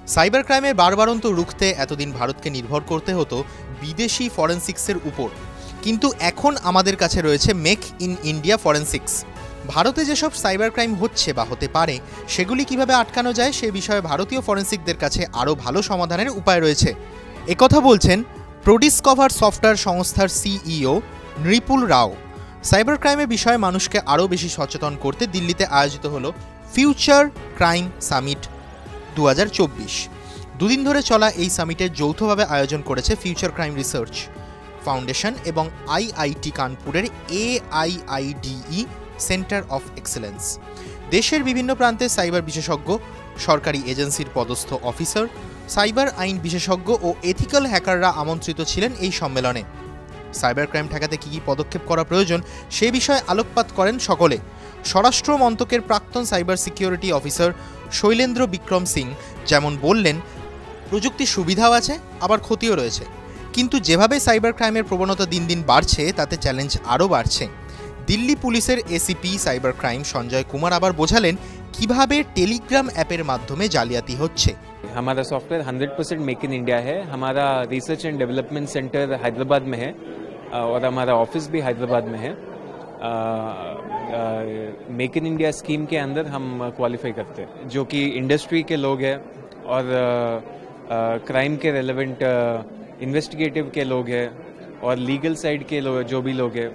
Cyber ক্রাইমের বাড়বাড়ন্ত রুখতে এতদিন ভারতকে নির্ভর করতে হতো বিদেশি ফরেনসিক্সের উপর, কিন্তু এখন আমাদের কাছে রয়েছে মেক ইন ইন্ডিয়া ফরেনসিক্স। ভারতে যেসব সাইবার ক্রাইম হচ্ছে বা হতে পারে সেগুলি কিভাবে আটকানো যায় সে বিষয়ে ভারতীয় ফরেনসিকদের কাছে আরও ভালো সমাধানের উপায় রয়েছে। একথা বলছেন প্রোডিসকভার সফটওয়্যার সংস্থার সিইও নৃপুল রাও। সাইবার ক্রাইমের বিষয়ে মানুষকে আরও বেশি সচেতন করতে দিল্লিতে আয়োজিত হলো ফিউচার ক্রাইম সামিট 2024। দুদিন ধরে চলা এই সামিটের যৌথভাবে আয়োজন করেছে ফিউচার ক্রাইম রিসার্চ ফাউন্ডেশন এবং আইআইটি কানপুরের AIIDE সেন্টার অফ এক্সেলেন্স। দেশের বিভিন্ন প্রান্তে সাইবার বিশেষজ্ঞ, সরকারি এজেন্সির পদস্থ অফিসার, সাইবার আইন বিশেষজ্ঞ ও এথিক্যাল হ্যাকাররা আমন্ত্রিত ছিলেন এই সম্মেলনে। সাইবার ক্রাইম ঠেকাতে কী কী পদক্ষেপ করা প্রয়োজন সে বিষয়ে আলোকপাত করেন সকলে। স্বরাষ্ট্র মন্ত্রকের প্রাক্তন cyber security officer Shailendra Bikram Singh যেমন বললেন, প্রযুক্তির সুবিধাও আছে আবার ক্ষতিও রয়েছে, কিন্তু যেভাবে সাইবার ক্রাইমের প্রবণতা দিন দিন বাড়ছে তাতে চ্যালেঞ্জ আরও বাড়ছে। দিল্লি পুলিশের ACP cyber crime Sanjay Kumar আবার বোঝালেন কিভাবে টেলিগ্রাম অ্যাপের মাধ্যমে জালিয়াতি হচ্ছে। हमारा सॉफ्टवेयर 100% मेक इन इंडिया है। हमारा research and development centre Hyderabad में है और हमारा ऑफिस भी हैदराबाद में है। मेक इन इंडिया स्कीम के अंदर हम क्वालिफाई करते हैं, जो कि इंडस्ट्री के लोग हैं और क्राइम के रेलेवेंट इन्वेस्टिगेटिव के लोग हैं और लीगल साइड के लोग जो भी लोग हैं,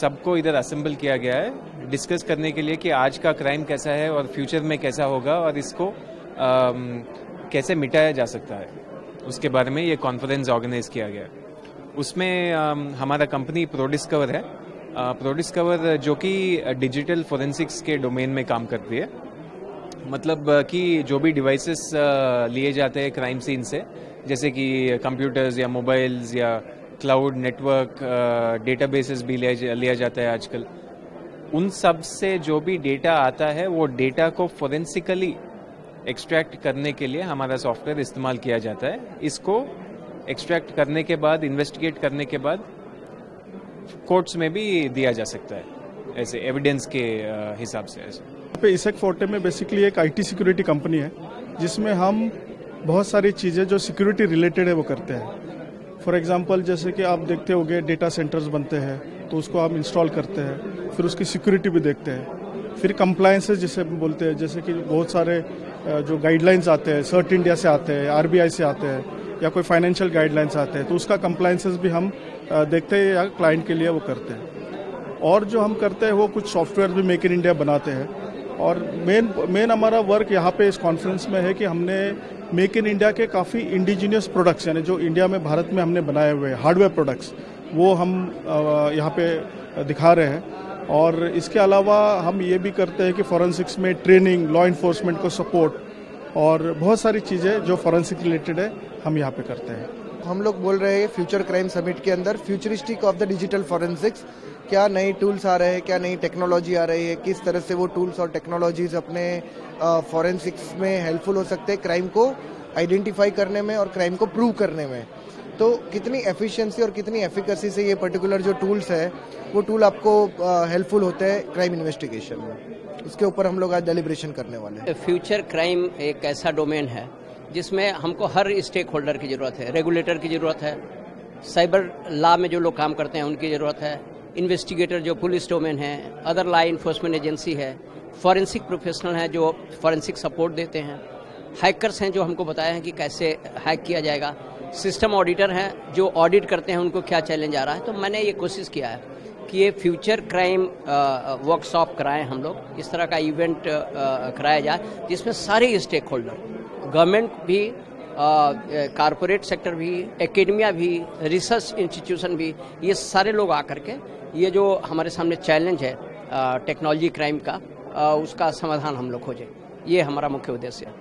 सबको इधर असेंबल किया गया है डिस्कस करने के लिए कि आज का क्राइम कैसा है और फ्यूचर में कैसा होगा और इसको कैसे मिटाया जा सकता है, उसके बारे में ये कॉन्फ्रेंस ऑर्गेनाइज किया गया है। उसमें हमारा कंपनी प्रोडिस्कवर है। प्रोडिस्कवर जो कि डिजिटल फोरेंसिक्स के डोमेन में काम करती है, मतलब कि जो भी डिवाइसेस लिए जाते हैं क्राइम सीन से, जैसे कि कंप्यूटर्स या मोबाइल्स या क्लाउड नेटवर्क डेटाबेसेस भी लिया जाता है आजकल, उन सब से जो भी डेटा आता है वो डेटा को फोरेंसिकली एक्सट्रैक्ट करने के लिए हमारा सॉफ्टवेयर इस्तेमाल किया जाता है। इसको एक्सट्रैक्ट करने के बाद, इन्वेस्टिगेट करने के बाद कोर्ट्स में भी दिया जा सकता है, ऐसे एविडेंस के हिसाब से। ऐसे इसेक फोर्टे में बेसिकली एक आईटी सिक्योरिटी कंपनी है जिसमें हम बहुत सारी चीज़ें जो सिक्योरिटी रिलेटेड है वो करते हैं। फॉर एग्जांपल जैसे कि आप देखते होंगे डेटा सेंटर्स बनते हैं तो उसको आप इंस्टॉल करते हैं, फिर उसकी सिक्योरिटी भी देखते हैं, फिर कंप्लायंसेस जिसे बोलते हैं, जैसे कि बहुत सारे जो गाइडलाइंस आते हैं सर्ट इंडिया से आते हैं, आरबीआई से आते हैं या कोई फाइनेंशियल गाइडलाइंस आते हैं, तो उसका कंप्लायंसेस भी हम देखते हैं या क्लाइंट के लिए वो करते हैं। और जो हम करते हैं वो कुछ सॉफ्टवेयर भी मेक इन इंडिया बनाते हैं। और मेन हमारा वर्क यहाँ पे इस कॉन्फ्रेंस में है कि हमने मेक इन इंडिया के काफ़ी इंडिजिनियस प्रोडक्ट्स, यानी जो इंडिया में भारत में हमने बनाए हुए हार्डवेयर प्रोडक्ट्स, वो हम यहाँ पे दिखा रहे हैं। और इसके अलावा हम ये भी करते हैं कि फॉरेंसिक्स में ट्रेनिंग, लॉ इन्फोर्समेंट को सपोर्ट और बहुत सारी चीज़ें जो फॉरेंसिक रिलेटेड है हम यहाँ पे करते हैं। हम लोग बोल रहे हैं फ्यूचर क्राइम समिट के अंदर futuristic of the digital forensics, क्या नए टूल्स आ रहे हैं, क्या नई टेक्नोलॉजी आ रही है, किस तरह से वो टूल्स और टेक्नोलॉजीज अपने फॉरेंसिक्स में हेल्पफुल हो सकते हैं क्राइम को आइडेंटिफाई करने में और क्राइम को प्रूव करने में। तो कितनी एफिशिएंसी और कितनी एफिकेसी से ये पर्टिकुलर जो टूल्स है वो टूल आपको हेल्पफुल होते हैं क्राइम इन्वेस्टिगेशन में, उसके ऊपर हम लोग आज डेलिब्रेशन करने वाले हैं। फ्यूचर क्राइम एक ऐसा डोमेन है जिसमें हमको हर स्टेक होल्डर की ज़रूरत है, रेगुलेटर की ज़रूरत है, साइबर लॉ में जो लोग काम करते हैं उनकी ज़रूरत है, इन्वेस्टिगेटर जो पुलिस डोमेन है, अदर लॉ इन्फोर्समेंट एजेंसी है, फॉरेंसिक प्रोफेशनल हैं जो फॉरेंसिक सपोर्ट देते हैं, हैकर्स हैं जो हमको बताए हैं कि कैसे हैक किया जाएगा, सिस्टम ऑडिटर हैं जो ऑडिट करते हैं उनको क्या चैलेंज आ रहा है। तो मैंने ये कोशिश किया है कि ये फ्यूचर क्राइम वर्कशॉप कराएं, हम लोग इस तरह का इवेंट कराया जाए जिसमें सारे स्टेक होल्डर, गवर्नमेंट भी, कारपोरेट सेक्टर भी, एकेडमिया भी, रिसर्च इंस्टीट्यूशन भी, ये सारे लोग आकर के ये जो हमारे सामने चैलेंज है टेक्नोलॉजी क्राइम का, उसका समाधान हम लोग खोजें। ये हमारा मुख्य उद्देश्य है।